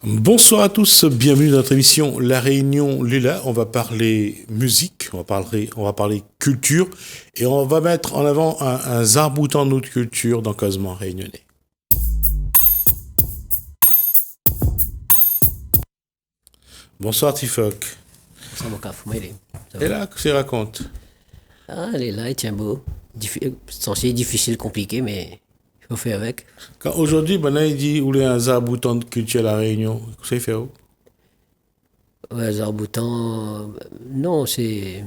Bonsoir à tous, bienvenue dans notre émission La Réunion Lila. On va parler musique, on va parler culture et on va mettre en avant un zarboutant de notre culture dans Causement Réunionnais. Bonsoir Tifoc. Ça mon café, moi, il est. Ça Et va. là, que tu racontes? Ah, elle est là, il tient beau. Censé difficile, compliqué, mais il faut faire avec. Quand aujourd'hui, il dit où il y a un zarboutant de culture à La Réunion, qu'est-ce qu'il fait où? Ouais, Zarboutan, non, c'est.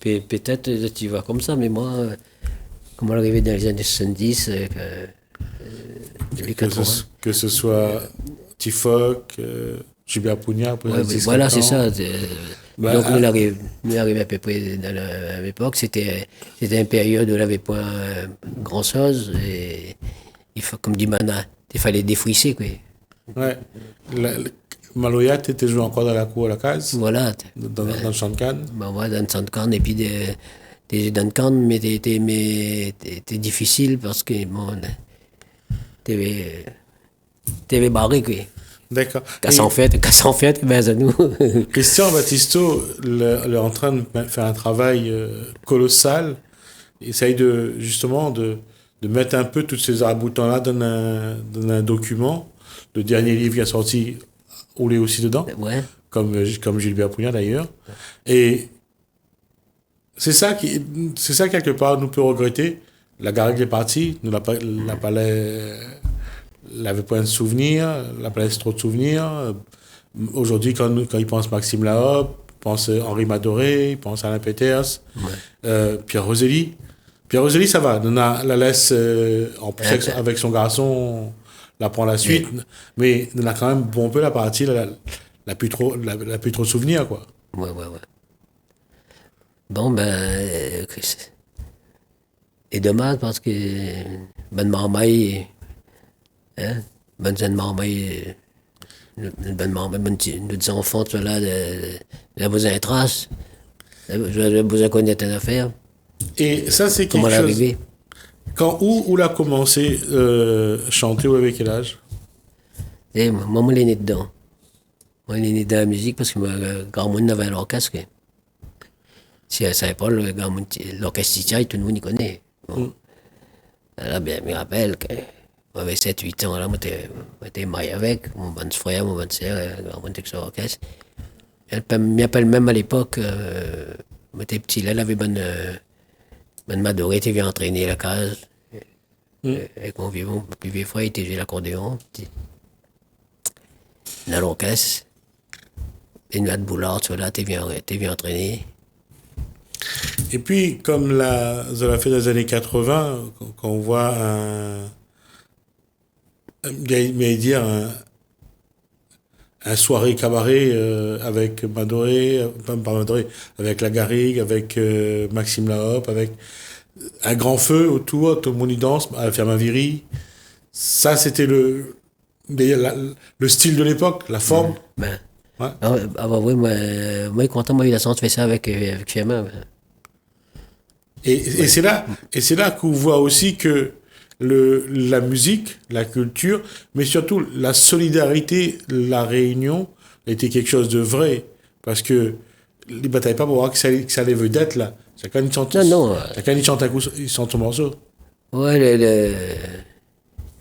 Peut-être tu vas comme ça, mais moi, comment l'arrivée dans les années 70, début Que 80. que ce soit Tifoc, Gilbert Pougnard, pour Ouais, les ouais, 10 voilà, c'est ça. Bah, Donc, nous arrivons à peu près dans la même époque. C'était une période où il n'y avait pas grand-chose. Et comme dit Mana, il fallait défrisser, quoi. ouais. Maloya, tu étais joué encore dans la cour à la case, Voilà. dans le champ de Cannes. Ben, ouais, dans le centre canne et puis des dans le canne, mais t'es difficile parce que, bon, t'avais barré, quoi. D'accord. Qu'à s'en fait, ben, ça nous. Christian Battisto est en train de faire un travail colossal. Il essaye justement de mettre un peu tous ces arcs-boutants-là dans un document. Le dernier livre qui est sorti, on est aussi dedans, Ouais, comme Gilbert Pougnard d'ailleurs. Et c'est ça quelque part nous peut regretter. La Garrigue est partie, nous la palais l'avait pas de souvenirs, la palais trop de souvenirs. Aujourd'hui, quand il pense Maxime Lahope, il pense Henri Madoré, il pense Alain Peters, ouais. Pierre Rosely. Pierre Rosely, ça va, la laisse en plus avec son garçon, la prend la suite, mais on a quand même bon peu la partie, la plus trop de souvenirs, quoi. Ouais, ouais, ouais. Bon, ben, et dommage parce que bonne marmaille, hein, bonne marmaille, une bonne marmaille, nos enfants, tu vois, là, la besoin de traces, j'ai besoin de connaître une affaire, Et ça, c'est comment quelque chose. l'arriver. Où il a commencé chanter ou avec quel âge? Et moi, je suis né dedans. Moi, je suis né dans la musique parce que grand monde avait l'orchestre. Si elle ne savait pas, l'orchestre Titiaï, tout le monde y connaît. Bon. Là, bien, je me rappelle que j'avais 7-8 ans, là, j'étais marié avec, mon bon frère, mon bonne soeur, grand monde sur l'orchestre. Elle m'appelle même à l'époque, j'étais petit, là, elle avait bonne Madoré, tu viens entraîner la case. Avec mon plus vieux frère, il était joué l'accordéon. Dans l'orchestre. Et nous, à Boulard, tu vois, là, tu viens entraîner. Et puis, comme ça l'a fait dans les années 80, quand on voit mais dire un soirée cabaret avec Madoré, pas Madoré, avec La Garrigue, avec Maxime Lahope, avec un grand feu autour, tout le monde y danse, à Firmaviri. Ça, c'était le style de l'époque, la forme. Ben, Ouais. oui, moi, content, moi, eu la chance de faire ça avec Firmin. Et c'est là qu'on voit aussi que la musique, la culture, mais surtout la solidarité, la réunion, était quelque chose de vrai. Parce que les batailles pas pour voir que ça allait vedette là. Chacun il chante, Non, non. chacun il chante un coup, il chante son morceau. Ouais,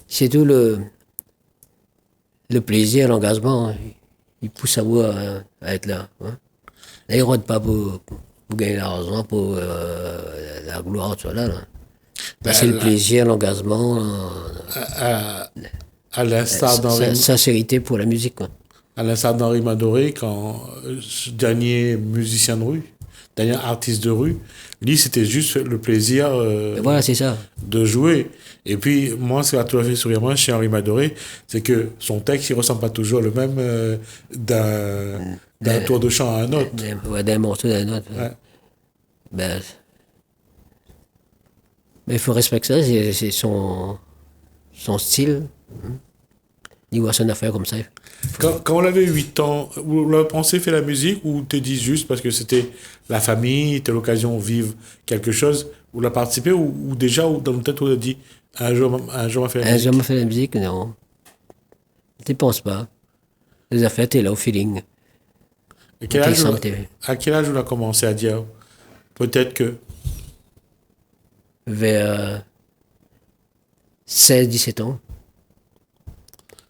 c'est tout le plaisir, l'engagement. Il pousse à vous à être là. Hein. Là, il ne rôde pas pour gagner l'argent, pour la gloire, tu vois, là. Là, c'est le plaisir, l'engagement, À, à l'instar sincérité pour la musique, quoi. à l'instar d'Henri Madoré, quand ce dernier musicien de rue, dernier artiste de rue, lui, c'était juste le plaisir Et voilà, c'est ça. de jouer. Et puis, moi, ce qui a tout à fait sourire moi chez Henri Madoré, c'est que son texte, il ressemble pas toujours le même d'un tour de chant à un autre. D'un morceau d'un autre. Ouais. Ben, mais il faut respecter ça, c'est son style. Il voit son affaire comme ça. Quand on avait 8 ans, vous l'avez pensé faire la musique ou t'es dit juste parce que c'était la famille, t'as l'occasion de vivre quelque chose, ou l'a participé ou déjà ou dans le tête on a dit un jour on va faire la Un musique. jour, m'a fait la musique, non. Tu penses pas. Les affaires, t'es là au feeling. À quel âge on a commencé à dire peut-être que... Vers 16-17 ans.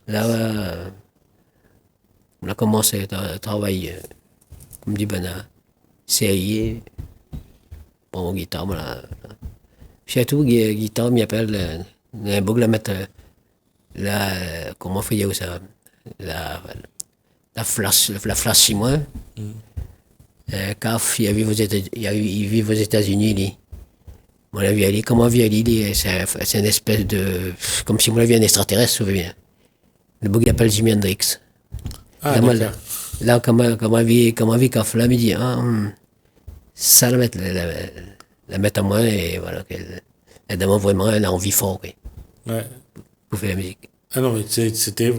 Là, on a commencé à travailler, comme dit Bana, serré, bon, guitare, voilà. Surtout, guitare, m'y appelle, un bug la mettre, comment fait ça, la flash chez moi. Caf, il vit aux États-Unis, lui. Mon avis, comment vit c'est une espèce de, comme si mon avis un extraterrestre, vous voyez bien. Le bug il appelle Jimi Hendrix. Ah, là, comment vit Caf, là, il me dit, ça la mettre à moi, et voilà, elle demande vraiment une envie forte, oui, ouais. pour faire la musique. Ah non, mais c'était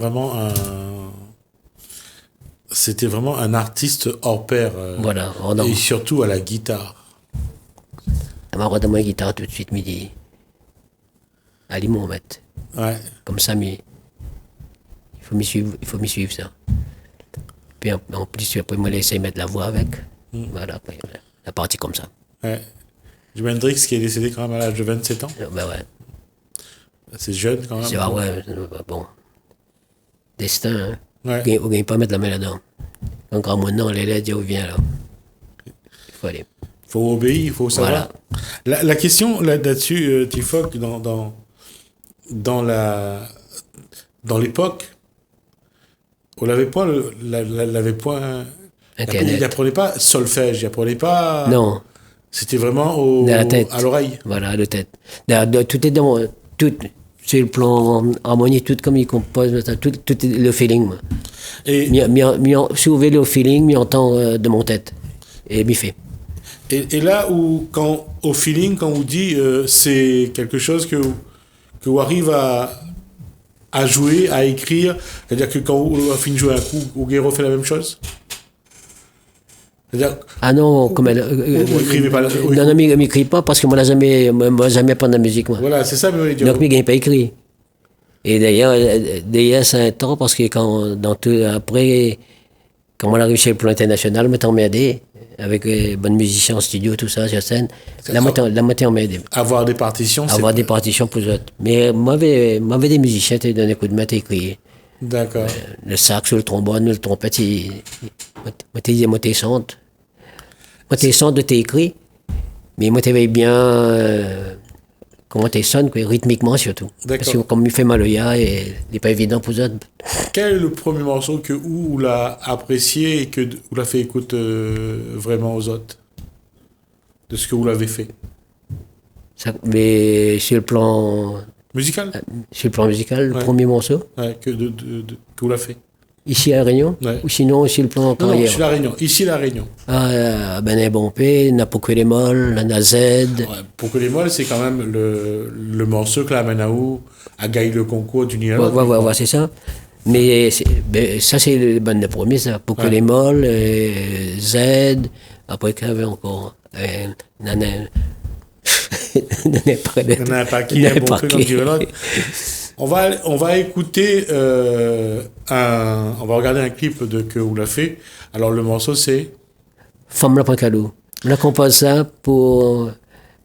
vraiment un artiste hors pair. Voilà, et surtout à la guitare. Elle m'a redemandé la guitare tout de suite, midi. Allez, Mohamed. Ouais. Comme ça, mais il faut m'y suivre, ça. Puis en plus, après, moi, j'ai essayé de mettre la voix avec. Voilà, après, la partie comme ça. Ouais. Jimi Hendrix qui est décédé quand même à l'âge de 27 ans. Ben ouais. C'est jeune quand même. C'est vrai, ouais, bon. Destin, hein. Ouais. Vous ne gagnez pas mettre la main là-dedans. Quand grand monde, non, les lettres, où vient là. Il faut aller. Il faut obéir, il faut savoir. Voilà. La question là-dessus, Tifoc, dans l'époque, on n'avait pas Internet. Il n'apprenait pas solfège, il n'apprenait pas. Non. C'était vraiment à l'oreille. Voilà, à la tête. Tout est dans tout, sur le plan harmonie, tout comme il compose, tout est le feeling. Moi. Et si vous voulez le feeling, m'y entend de mon tête. Et m'y fait. Et là où, au feeling, quand on dit c'est quelque chose que vous arrivez à jouer, à écrire, c'est-à-dire que quand on finit de jouer un coup, Oguero fait la même chose? C'est-à-dire, ah non, comme elle. Vous écrivez pas. Non, mais m'écrit pas parce que moi, jamais appris de la musique, moi. Voilà, c'est ça, mais donc, je n'ai pas écrit. Et d'ailleurs, c'est un temps parce que après, quand on arrive chez le plan international, on m'a emmerdé avec les bons musiciens en studio, tout ça, sur scène. La moitié emmerdé. Avoir des partitions, avoir des partitions pour eux autres. Mais m'avait des musiciens qui donné un coup de main à écrire. D'accord. Le sax, le trombone, le trompette, moi t'es chante. Moi t'es chante de tes écrits, mais moi t'éveilles bien comment t'es sonne, rythmiquement surtout. D'accord. Parce que comme il fait mal au ya, il n'est pas évident pour eux autres. Quel est le premier morceau que vous l'a apprécié et que vous l'a fait écouter vraiment aux autres de ce que vous l'avez fait? Mais sur le plan musical, le premier morceau que vous l'avez fait ici à La Réunion, ou sinon sur le plan carrière? Non, ici La Réunion. Ici La Réunion. Ben Bompé, n'a pas que les molles, n'a Z. Pour que les molles, c'est quand même le morceau que la Manaou a gagné le concours du Niel. Ouais, c'est ça. Mais ça, c'est le bon premier, ça. Pour que les molles, Z, après qu'il y avait encore Nanan. Nanan pas qui est un bon truc comme dirait l'autre. On va écouter on va regarder un clip que vous l'avez fait. Alors le morceau c'est Femme la Pancalou. On a composé ça pour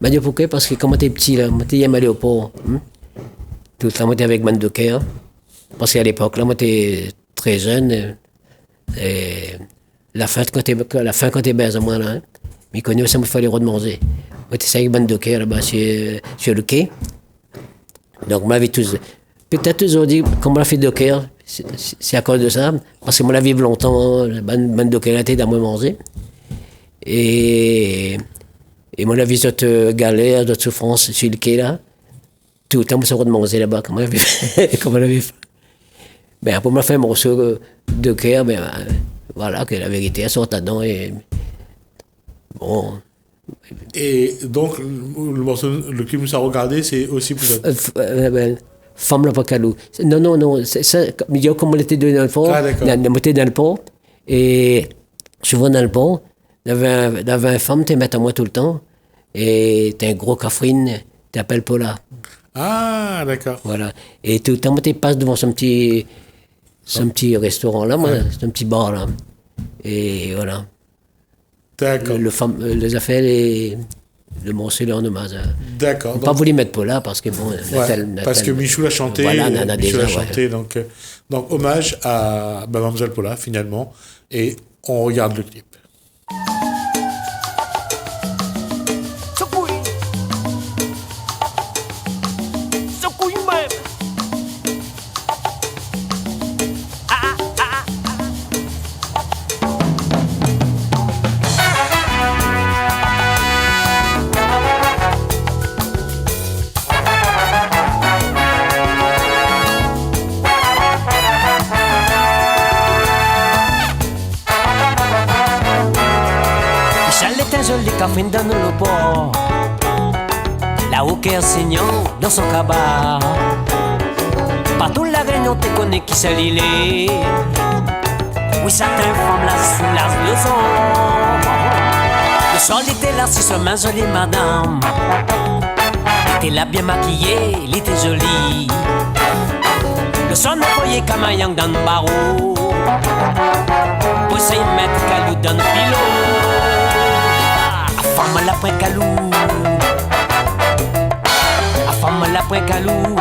dire pourquoi, parce que quand j'étais petit là, j'étais allé au port. Tout là, j'étais avec Mandoker. Parce qu'à l'époque là, j'étais très jeune. Et la fin quand t'es baise à moi là, mais connu ça me fallait redemander. J'étais avec Mandoker là-bas sur le quai. Donc moi tous peut-être ils ont dit qu'on m'a fait docker, c'est à cause de ça, parce que moi la vive longtemps, ban docker était dans moi manger. Et moi la vie cette galère, d'autres souffrances sur le quai là, tout le temps on se manger là-bas, comment on avait fait. Ben après on m'a fait un morceau de cœur, ben voilà, que la vérité elle sort là-dedans et bon. Et donc le clip que nous a regardé, c'est aussi pour Femme la Pacalou. Non, c'est ça, comme on était dans le port, on était dans le port, et souvent dans le port, il y avait une femme qui mettait à moi tout le temps, et t'as un gros cafrine, t'appelles Paula. Ah, d'accord. Voilà. Et tout le temps, tu passes devant son petit C'est un petit restaurant là, moi, c'est un petit bar là. Et voilà. D'accord. Les affaires, le morceau en hommage. D'accord. On n'a pas voulu mettre Paula parce que bon. Parce que Michou l'a chanté. Voilà, Nana Michou déjà, l'a chanté. Donc, hommage à Mademoiselle Paula, finalement. Et on regarde le clip. Joli café dans le port, là où qu'est enseignant dans son cabas. Partout la réunion te connaît qui s'est l'île. Oui, certaines femmes là sous la leçon. Le sol était là, si seulement jolie madame. Elle était là bien maquillée, elle était jolie. Le son ne voyait qu'à Mayang dans le barreau. Pour s'y mettre calou dans le pilot. Femme la près calou, femme la près calou,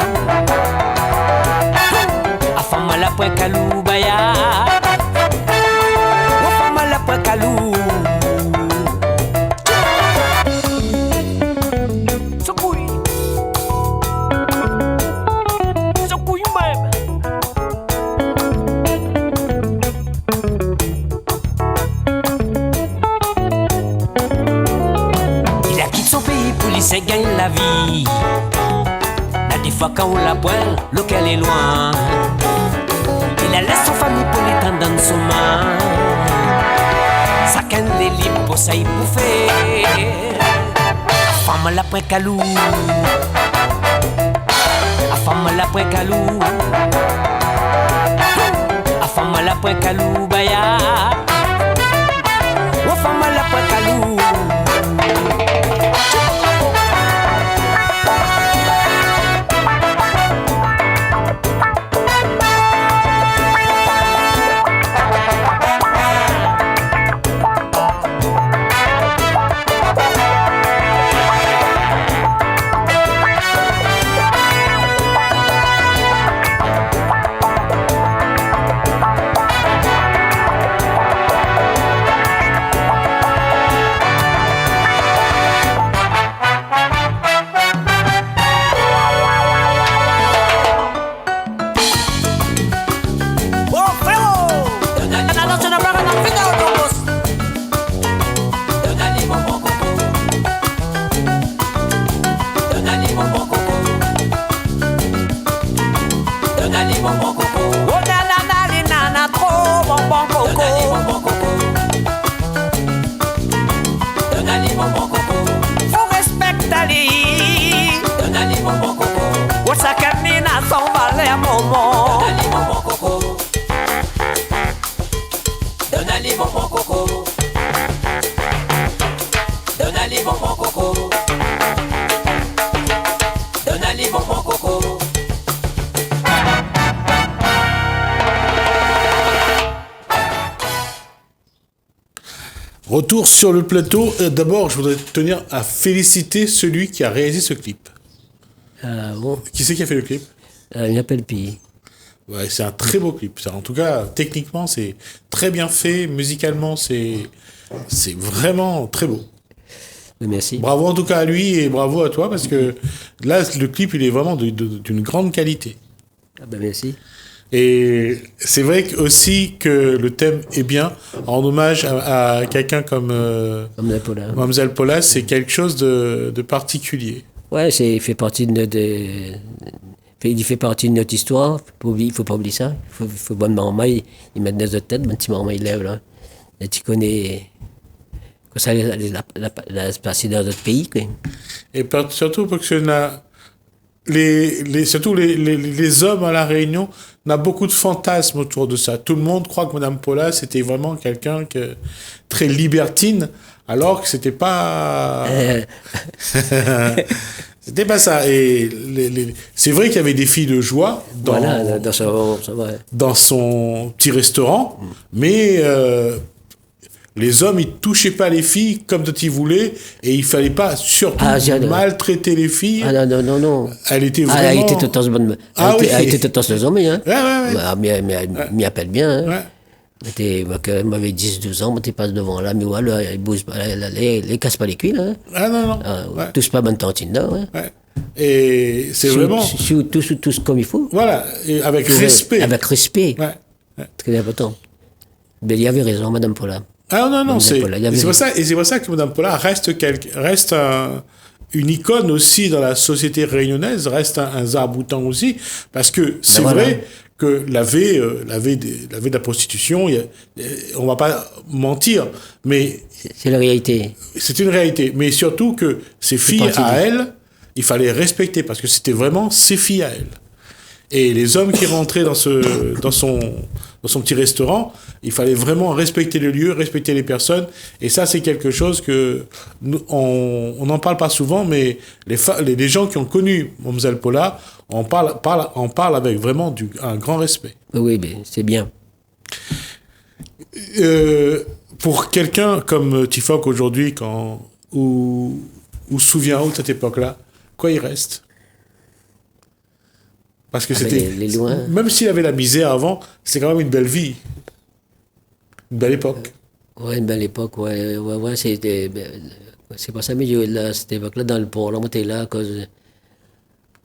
femme la près calou, baya, femme la près calou. C'est gagne la vie. La des fois quand on la boit, lequel est loin. Il a laissé son famille pour l'étendre dans son main. Ça canne les libres pour ça y bouffer. La femme la près calou. La femme la près calou. La femme la près calou, baya. La femme la près calou. Retour sur le plateau. D'abord, je voudrais tenir à féliciter celui qui a réalisé ce clip. Bon. Qui c'est qui a fait le clip? Il m'appelle Pi. Ouais, c'est un très beau clip. Ça. En tout cas, techniquement, c'est très bien fait. Musicalement, c'est vraiment très beau. Merci. Bravo en tout cas à lui et bravo à toi parce que là, le clip, il est vraiment d'une grande qualité. Ah ben merci. Et c'est vrai aussi que le thème est bien. En hommage à quelqu'un comme Mademoiselle Paula, c'est quelque chose de particulier. Ouais, il fait partie de notre histoire. Il faut pas oublier ça. Il faut bonne maman, il met dans notre tête, mon petit maman, il lève là. Et tu connais que ça la passé dans notre pays. Quoi. Et surtout parce que surtout les hommes à La Réunion, on a beaucoup de fantasmes autour de ça. Tout le monde croit que Madame Paula, c'était vraiment quelqu'un très libertine, alors que c'était pas... C'était pas ça. Et c'est vrai qu'il y avait des filles de joie Voilà, ça va. dans son petit restaurant, mais les hommes, ils touchaient pas les filles comme ils voulaient, et il fallait pas surtout maltraiter les filles. Ah non. Elle était vraiment... Elle était tout le temps bonne. Elle était tout le temps les hommes, hein. Ouais. Bah, mais m'y appelle bien, hein. Ouais. Elle m'avait 10-12 ans, tu passes devant là, mais voilà, elle bouge pas, elle casse pas les culs, là. Hein. Ah non. Ouais. Touche pas bonne tantine, là, ouais. Ouais. Et c'est vraiment... Tous comme il faut. Voilà, et avec respect. Avec respect. Ouais. Très important. Mais il y avait raison, Madame Paula. Ah non, c'est pour ça que Madame Paula reste une icône aussi dans la société réunionnaise, reste un Zarboutan aussi, parce que c'est vrai que la V de la prostitution, on va pas mentir, mais... C'est la réalité. C'est une réalité, mais surtout que ces filles à elle, il fallait respecter, parce que c'était vraiment ses filles à elle. Et les hommes qui rentraient dans son petit restaurant, il fallait vraiment respecter le lieu, respecter les personnes. Et ça, c'est quelque chose que on n'en parle pas souvent, mais les gens qui ont connu Mlle Paula en parlent avec vraiment un grand respect. Oui, mais c'est bien. Pour quelqu'un comme Tifoc aujourd'hui, ou se souvient de cette époque-là, quoi il reste? Parce que c'était... Même s'il avait la misère avant, c'est quand même une belle vie. Une belle époque. Ouais, une belle époque, ouais, c'était... C'est pas ça, mais là, cette époque-là, dans le port, là, moi, t'es là à cause...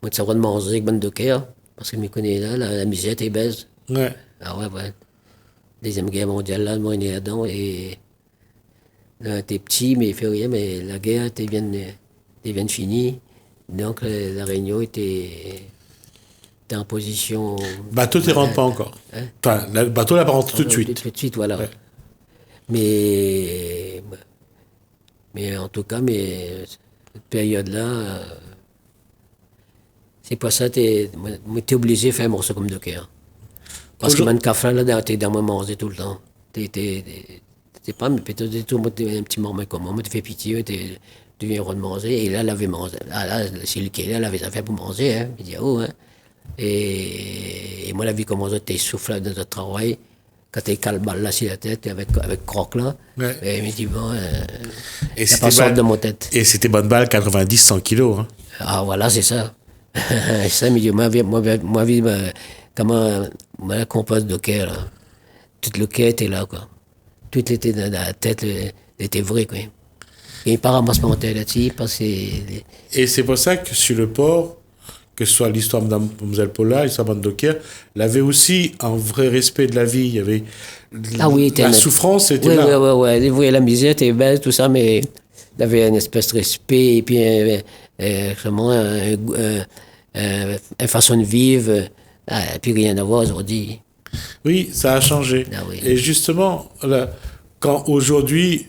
Moi, tu savais de manger avec bande de cœur, parce que je me connais là, la misère, t'es baise. Ouais. Ah ouais. Deuxième guerre mondiale, là, moi, on est là-dedans, et... Là, t'es petit, mais il fait rien, mais la guerre, t'es bien finie. Donc, la Réunion était... T'es en position... Bateau, tu ne rentres pas encore. Hein? Enfin, le bateau, là, pas rentré tout de suite. Tout de suite, voilà. Ouais. Mais en tout cas, cette période-là, c'est pas ça, t'es obligé de faire un morceau comme de cœur. Parce que man café là, t'es dans moi manger tout le temps. T'es pas, mais peut-être tout un petit moment comme moi, tu fais pitié, tu viens de manger, et là, elle avait mangé. Là, c'est lui qui est là, elle avait affaires pour manger, hein. Il dit, oh, hein. Et moi, la vie commence à t'essouffler dans notre travail. Quand t'es calme là sur la tête, avec croque là. Ouais. Et il me dit, bon, il n'y a pas sorte de mon tête. Et c'était bonne balle, 90-100 kilos. Hein. Ah, voilà, c'est ça. Ça, il me dit, moi, comment la composte de cœur, là. Tout le cœur était là, quoi. Tout était dans la tête, était vrai, quoi. Et il part à ramasse monter là-dessus, parce que... Et c'est pour ça que sur le port, que ce soit l'histoire de Mlle Paula, l'histoire de Docker, elle avait aussi un vrai respect de la vie. Il y avait la souffrance, c'était là. Oui, elle voyait la misère, était belle, tout ça, mais elle avait une espèce de respect, et puis une façon de vivre, et puis rien à voir aujourd'hui. Oui, ça a changé. Ah, oui. Et justement, là, quand aujourd'hui,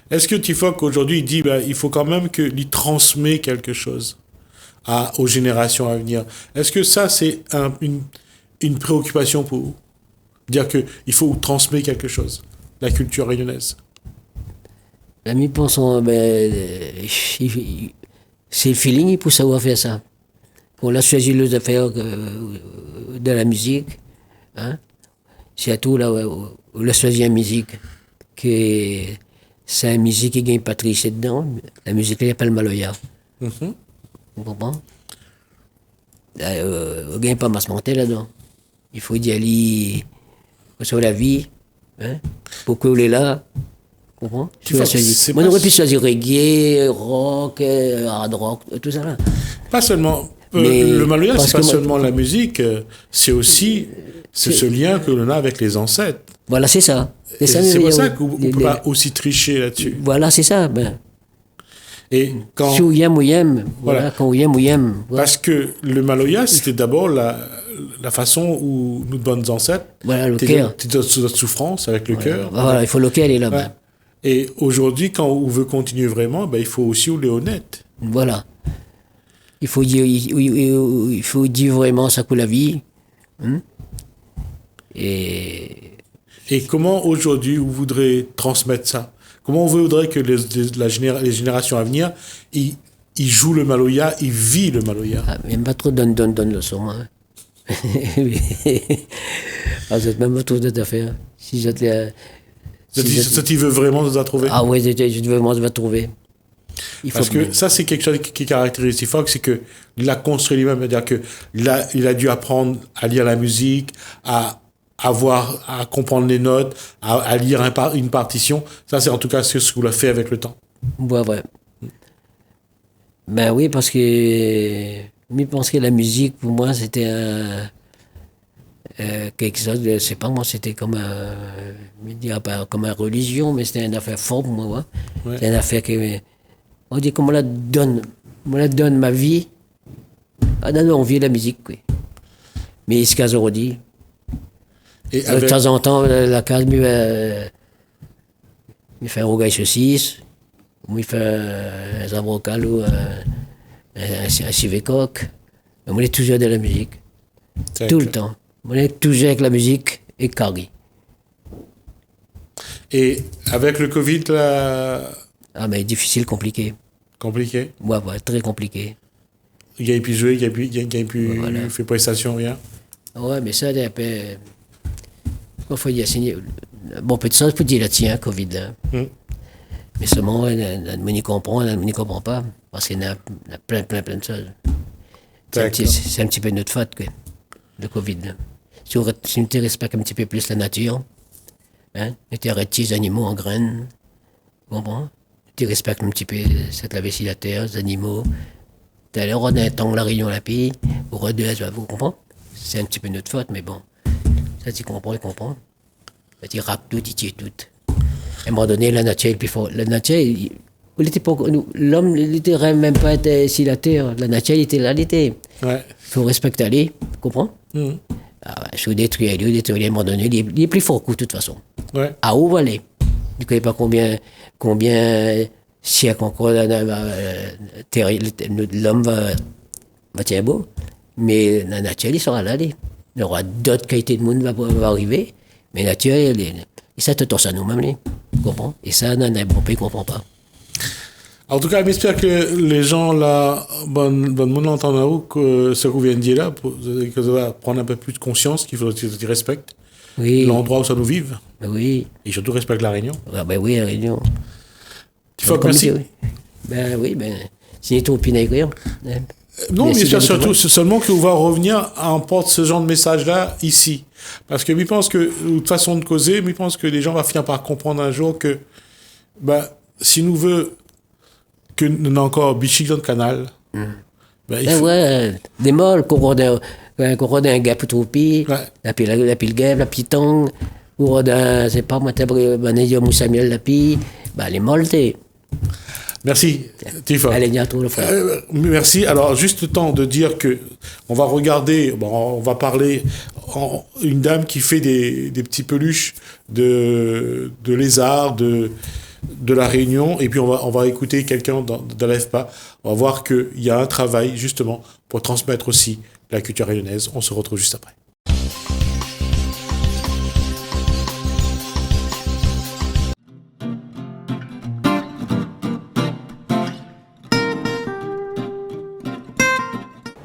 est-ce que Tifoc aujourd'hui dit, il faut quand même qu'il transmet quelque chose aux générations à venir. Est-ce que ça, c'est une préoccupation pour vous? Dire qu'il faut transmettre quelque chose, la culture réunionnaise. Nous pensons, c'est le feeling pour savoir faire ça. On a choisi les affaires de la musique. Hein? C'est à tout là où on a choisi la musique. C'est une musique qui gagne Patrice dedans. La musique, elle s'appelle Maloya. Mm-hmm. Vous comprenez? On ne gagne pas à se monter là-dedans. Il faut y aller sur la vie. Hein? Pourquoi on est là? Vous comprenez? Moi, on aurait pu choisir reggae, rock, hard rock, tout ça là. Pas seulement. Le Maloya, c'est pas seulement la musique, c'est aussi ce lien que l'on a avec les ancêtres. Voilà, c'est ça. C'est pour ça qu'on ne peut pas aussi tricher là-dessus. Voilà, c'est ça. Et quand... Si voilà, quand voilà. Parce que le Maloya, c'était d'abord la façon où nos bonnes ancêtres... Voilà, le cœur. C'était notre souffrance avec le cœur. Voilà, il faut le cœur aller là-bas. Ouais. Et aujourd'hui, quand on veut continuer vraiment, il faut aussi aller honnête. Voilà. Il faut dire vraiment ça pour la vie. Hein? Et comment aujourd'hui vous voudrez transmettre ça? Comment on voudrait que les générations à venir, ils il joue le Maloya, il vit le Maloya. Ah, même pas trop donne le son, moi. Ah, c'est même pas trop de affaire. Si je te Ça, tu veux vraiment nous trouver? Ah oui, je veux vraiment me trouver. Parce que ça, c'est quelque chose qui caractérise Tifox, c'est qu'il a construit lui-même. C'est-à-dire qu'il a dû apprendre à lire la musique, à comprendre les notes, à lire une partition. Ça, c'est en tout cas ce que vous a fait avec le temps. Ouais. Ben oui, parce que je pense que la musique, pour moi, c'était quelque chose, je sais pas, moi, c'était comme je dirais pas comme une religion, mais c'était une affaire forte pour moi. Ouais. C'est une affaire que, on dit qu'on me la donne ma vie, on vit la musique, oui. Mais ce qu'on dit, de temps en temps, la case, il fait un rougail saucisse, ou il fait un zabrocal ou un civet-coq. On est toujours de la musique. Tout le temps. On est toujours avec la musique et Carrie. Et avec le Covid, là... Ah, mais difficile, compliqué. Compliqué? Ouais, très compliqué. Il y a pu jouer, il y a pu faire prestation, rien? Ouais, mais ça, un peu... Il faut y assigner... Bon, peut-être ça, je peux dire là, tiens, Covid, là. Mais seulement, on n'y comprend, on n'y comprend pas. Parce qu'il y en a plein de choses. C'est un petit peu notre faute, quoi, le Covid. Là. Si on ne respecte un petit peu plus la nature, hein, tu arrêtes les animaux en graines, tu comprends? Tu respectes un petit peu cette la vessie de la terre, les animaux. Tu as on a un temps, la réunion, la pays, au redeux, vous comprenez? C'est un petit peu notre faute, mais bon. Ça, tu comprends, il comprend. Tu rappes tout, tu tires tout. À un moment donné, la nature est plus forte. La nature, l'homme n'était même pas été si la terre. La nature, il était là, il était. Il faut respecter aller, tu comprends? Si vous détruisez, à un moment donné, il est plus fort que de toute façon. Ouais. À où va aller? Je ne sais pas combien siècles encore l'homme va tenir beau. Mais la nature, il sera là. Il y aura d'autres qualités de monde qui vont arriver. Mais la nature, et ça te torse à nous-mêmes. Tu comprends? Et ça, dans un bon pays, ne comprend pas. En tout cas, j'espère que les gens là, bon entendent que ce que vous venez de dire là, que ça va prendre un peu plus de conscience, qu'il faut qu'ils respectent l'endroit où ça nous vive. Oui. Et surtout respectent la Réunion. Ah ben oui, la Réunion. Merci. Sinon, ton pinaille, non, mais c'est surtout seulement qu'on va revenir à emporter ce genre de message-là ici. Parce que je pense que, de façon de causer, je pense que les gens vont finir par comprendre un jour que, si nous voulons que nous avons encore bichic dans le canal, il faut... des molles, qu'on rôde un gap trop pire, la pile gap, la piton, ou rôde un, c'est pas moi, ou Samuel, la pile, les molles, Merci, Tifa. Allez, bientôt, le frère. Merci. Alors, juste le temps de dire que on va regarder, on va parler une dame qui fait des petits peluches de lézards, de la Réunion, et puis on va écouter quelqu'un de l'AFPA. On va voir qu'il y a un travail, justement, pour transmettre aussi la culture réunionnaise. On se retrouve juste après.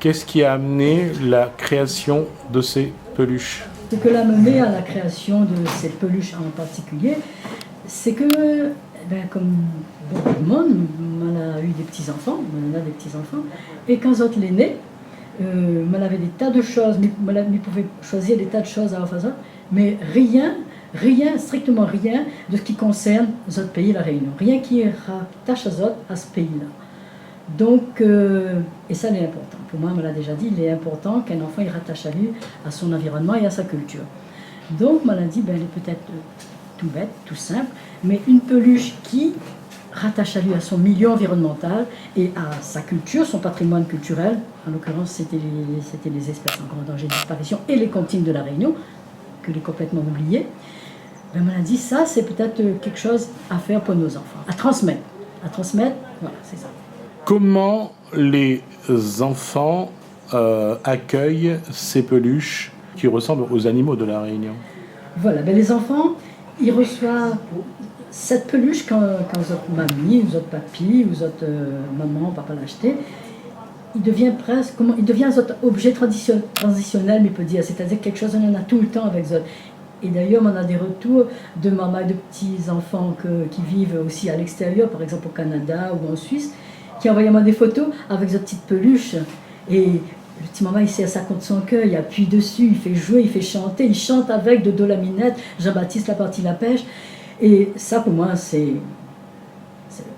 Qu'est-ce qui a amené la création de ces peluches? Ce que l'a mené à la création de ces peluches en particulier, c'est que, comme beaucoup de monde, on a eu des petits-enfants, et quand Zot est né, on avait des tas de choses, on pouvait choisir des tas de choses à la façon, mais rien, strictement rien de ce qui concerne Zot pays, la Réunion. Rien qui rattache à Zot, à ce pays-là. Donc, et ça, c'est important. Pour moi, on me l'a déjà dit, il est important qu'un enfant il rattache à lui, à son environnement et à sa culture. Donc, on m'a dit, elle est peut-être tout bête, tout simple, mais une peluche qui rattache à lui, à son milieu environnemental et à sa culture, son patrimoine culturel. En l'occurrence, c'était les espèces en grand danger de disparition et les comptines de la Réunion, que j'ai complètement oublié. On m'a dit, ça, c'est peut-être quelque chose à faire pour nos enfants, à transmettre. Voilà, c'est ça. Comment les enfants accueillent ces peluches qui ressemblent aux animaux de la Réunion? Voilà, les enfants, ils reçoivent cette peluche, quand vous êtes mamie, vous êtes papy, vous êtes maman, papa l'a acheté, il devient presque, il devient un objet transitionnel, mais peut dire, c'est-à-dire quelque chose, on en a tout le temps avec eux. Et d'ailleurs, on a des retours de maman et de petits-enfants qui vivent aussi à l'extérieur, par exemple au Canada ou en Suisse, qui envoient moi des photos avec cette petite peluche. Et le petit maman, il sait ça contre son cœur, il appuie dessus, il fait jouer, il fait chanter, il chante avec de la minette, Jean-Baptiste la partie la pêche. Et ça, pour moi, c'est le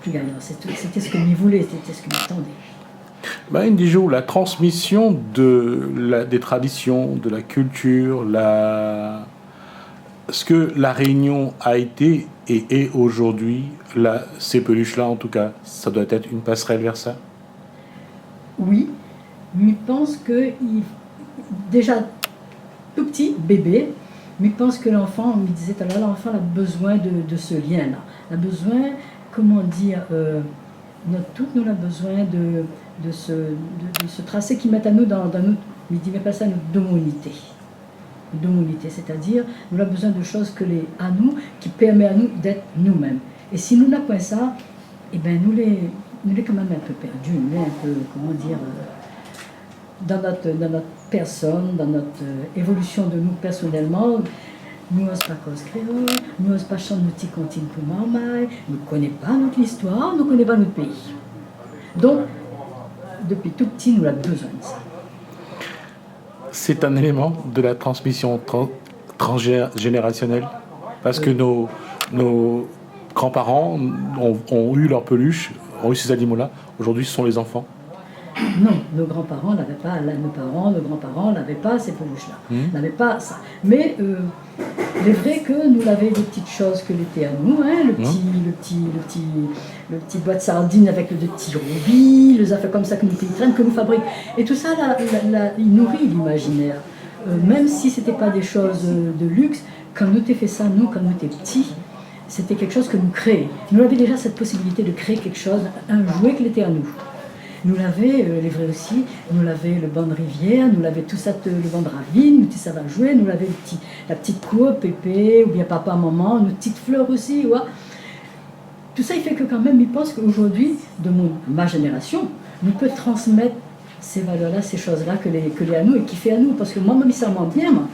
plus gagnant. C'était ce que m'y voulait, c'était ce que m'attendait. Ndijou, la transmission des traditions, de la culture, ce que la Réunion a été et est aujourd'hui, ces peluches-là en tout cas, ça doit être une passerelle vers ça? Oui, mais je pense que déjà tout petit, bébé, mais je pense que l'enfant, on me disait tout à l'heure, l'enfant a besoin de ce lien-là. Il a besoin, comment dire, nous avons besoin de ce tracé qui met à nous dans notre, il dit, mais pas ça, notre domonité. Domonité, c'est-à-dire, nous avons besoin de choses à nous, qui permettent à nous d'être nous-mêmes. Et si nous n'avons pas ça, eh ben nous les quand même un peu perdus, nous les un peu, comment dire, dans notre personne, dans notre évolution de nous personnellement. Nous n'osons pas cause créole, nous n'osons pas chanter notre petit continent pour marmaille, nous ne connaissons pas notre histoire, nous ne connaissons pas notre pays. Donc, depuis tout petit, nous avons besoin de ça. C'est un élément de la transmission transgénérationnelle, parce que nos grands-parents ont eu leur peluche, ont eu ces animaux-là. Aujourd'hui, ce sont les enfants. Non, nos grands-parents n'avaient pas, nos grands-parents n'avaient pas ces peluches-là, n'avaient pas ça. Mais il est vrai que nous avions des petites choses que l'été à nous, hein, le petit boîte de sardines avec le petit rubis, les affaires comme ça que nous traînent, que nous fabriquons. Et tout ça, il nourrit l'imaginaire. Même si ce n'était pas des choses de luxe, quand nous t'ai fait ça, nous, quand nous étions petits, c'était quelque chose que nous créions. Nous avions déjà cette possibilité de créer quelque chose, un jouet qui était à nous. Nous l'avons, les vrais aussi, nous l'avons le banc de rivière, nous l'avons tout ça, le banc de ravine, nous ça va jouer, nous l'avons la petite cour, pépé, ou bien papa, maman, nos petites fleurs aussi. Ouais. Tout ça, il fait que quand même, il pense qu'aujourd'hui, de ma génération, nous peut transmettre ces valeurs-là, ces choses-là que les à nous et qui fait à nous. Parce que moi, je me sens moins bien, moi.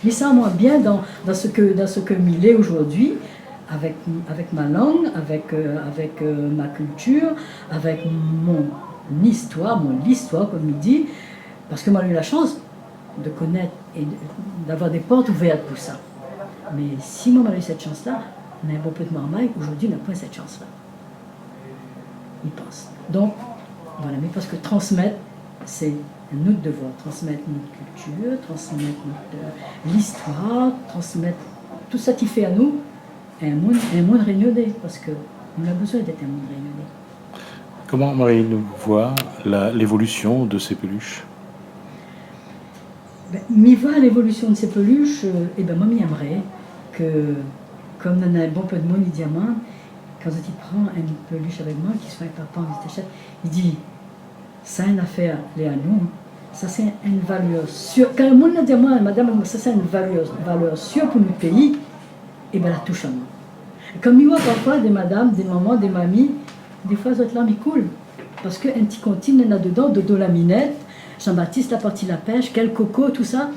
Je me sens moins bien dans ce que m'il est aujourd'hui. Avec ma langue, avec ma culture, avec mon histoire, comme il dit, parce que moi j'ai eu la chance de connaître et d'avoir des portes ouvertes pour ça. Mais si moi j'ai eu cette chance-là, on a un bon peu de marmaille, aujourd'hui on n'a pas cette chance-là. Il pense. Donc, voilà, mais parce que transmettre, c'est notre devoir, transmettre notre culture, transmettre l'histoire, transmettre tout ça qui fait à nous un monde réunionnais, parce qu'on a besoin d'être un monde réunionnais. Comment Marie voit l'évolution de ces peluches? M'y voir l'évolution de ces peluches, moi m'y aimerais que, comme on a un bon peu de monde, il dit à moi, quand il prend une peluche avec moi, qui soit un papa, il dit, ça a une affaire, les à nous, ça c'est une valeur sûre. Quand le monde dit à moi, madame, ça c'est une valeur sûre pour notre pays, et bien la touche à moi. Comme il y a parfois des madames, des mamans, des mamies, des fois, les larmes coulent. Parce qu'un petit continent, il y en a dedans, de la minette, Jean-Baptiste, la partie la pêche, quel coco, tout ça,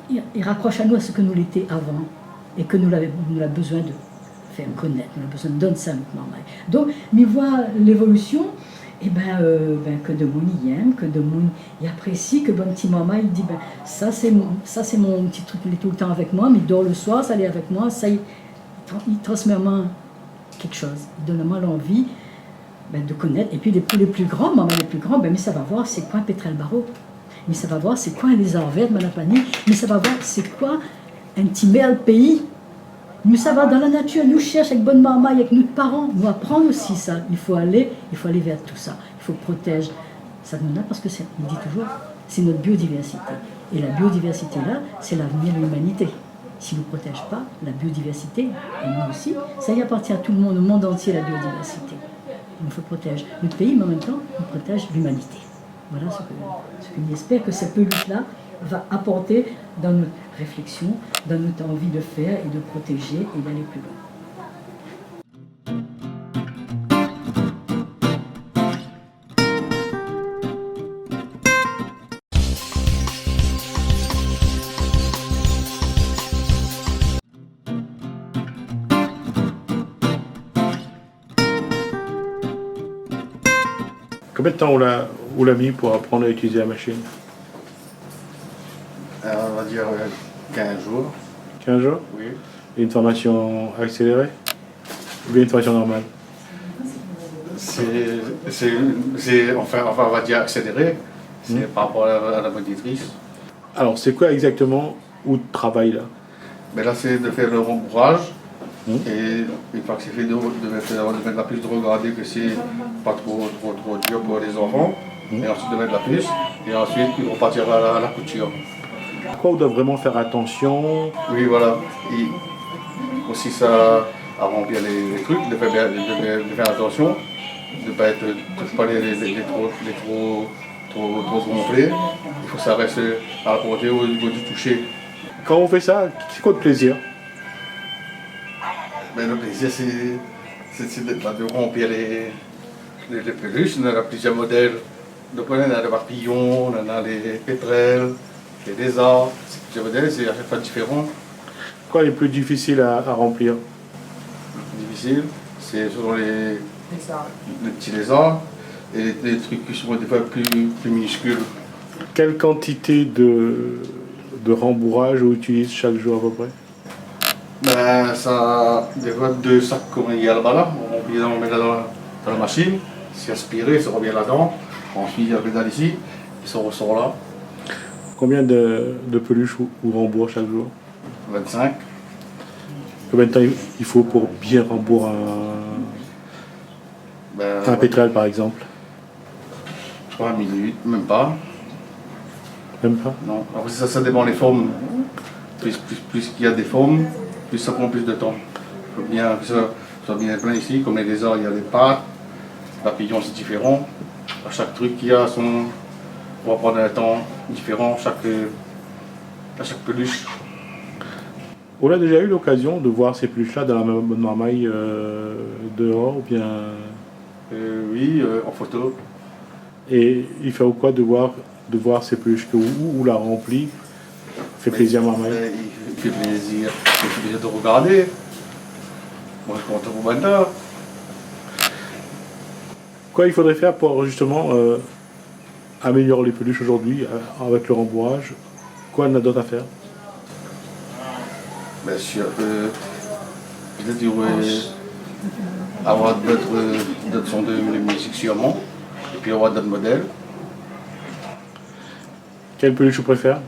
il raccroche à nous à ce que nous l'étions avant. Et que nous avons besoin de faire connaître, nous avons besoin de donner ça à notre maman. Donc, il voit l'évolution, que de monde y aime, que de monde y apprécie, que bon petit maman, il dit, ça c'est mon petit truc, il est tout le temps avec moi, mais il dort le soir, ça il est avec moi, ça il transmet à moi quelque chose, il donne à moi l'envie de connaître. Et puis pour les plus grands, maman les plus grands, mais ça va voir c'est quoi un pétrel barreau, mais ça va voir c'est quoi un lézard vert, Manapani, mais ça va voir c'est quoi un petit merle pays. Nous, ça va dans la nature, nous cherchons avec bonne marmaille, avec nos parents, nous apprendre aussi ça. Il faut aller vers tout ça. Il faut protéger ça de nous, parce que il dit toujours, c'est notre biodiversité. Et la biodiversité là, c'est l'avenir de l'humanité. Si nous ne protégeons pas la biodiversité, et nous aussi, ça y appartient à tout le monde, au monde entier, la biodiversité. Il faut protéger notre pays, mais en même temps, on protège l'humanité. Voilà ce que j'espère que cette peluche-là va apporter dans notre réflexion, dans notre envie de faire et de protéger et d'aller plus loin. Combien de temps on l'a mis pour apprendre à utiliser la machine? On va dire 15 jours. 15 jours? Oui. Et une formation accélérée? Ou bien une formation normale? Enfin, on va dire accéléré. C'est par rapport à la monitrice. Alors, c'est quoi exactement où tu travailles là? Mais là, c'est de faire le rembourrage. Et une fois que c'est fait, de mettre la puce, de regarder que c'est pas trop dur pour les enfants. Et ensuite de mettre la puce. Et ensuite, ils vont partir à la couture. Pourquoi on doit vraiment faire attention? Oui, voilà. Et aussi, ça, à remplir les trucs, de faire attention, de ne pas les trop gonfler. Il faut que ça reste à la portée au niveau du toucher. Quand on fait ça, c'est quoi le plaisir? Mais le plaisir, c'est de remplir les peluches. On a plusieurs modèles. Donc on a des papillons, on a des pétrels, des lézards. C'est plusieurs modèles, c'est à chaque fois différent. Quoi est plus difficile à remplir? Le plus difficile, c'est selon les petits lézards et les trucs qui sont des fois plus minuscules. Quelle quantité de rembourrage on utilise chaque jour à peu près? Ben, ça, des fois 2 sacs comme il y a là-bas, là. On met là dans la machine, c'est aspiré, ça revient là-dedans. Ensuite, il y a le pédale ici, et ça ressort là. Combien de peluches ou rembourre chaque jour? 25. Combien de temps il faut pour bien rembourrer un pétrel par exemple? 3 minutes, même pas. Même pas? Non. Après, ça dépend des formes. Plus qu'il y a des formes, plus ça prend plus de temps. Il faut bien que ça soit bien plein ici. Comme les lézards, il y a des pattes. Papillon, c'est différent. À chaque truc qu'il y a, on va prendre un temps différent à chaque peluche. On a déjà eu l'occasion de voir ces peluches-là dans la marmaille dehors ou bien... Oui, en photo. Et il fait quoi de voir ces peluches où la remplit? Fait plaisir à marmaille? Il fait plaisir de regarder. Moi, je compte pour maintenant. Quoi il faudrait faire pour justement améliorer les peluches aujourd'hui avec le rembourrage? Quoi on a d'autre à faire? Bien sûr, peut-être avoir d'autres sons de musique sûrement, et puis avoir d'autres modèles. Quelle peluche tu préfères?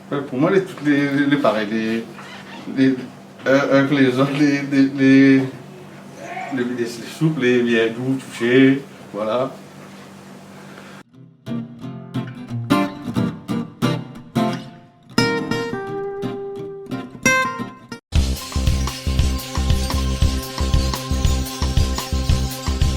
Pour moi, les pareils, avec les autres, les souples, les bien doux, touchés, voilà.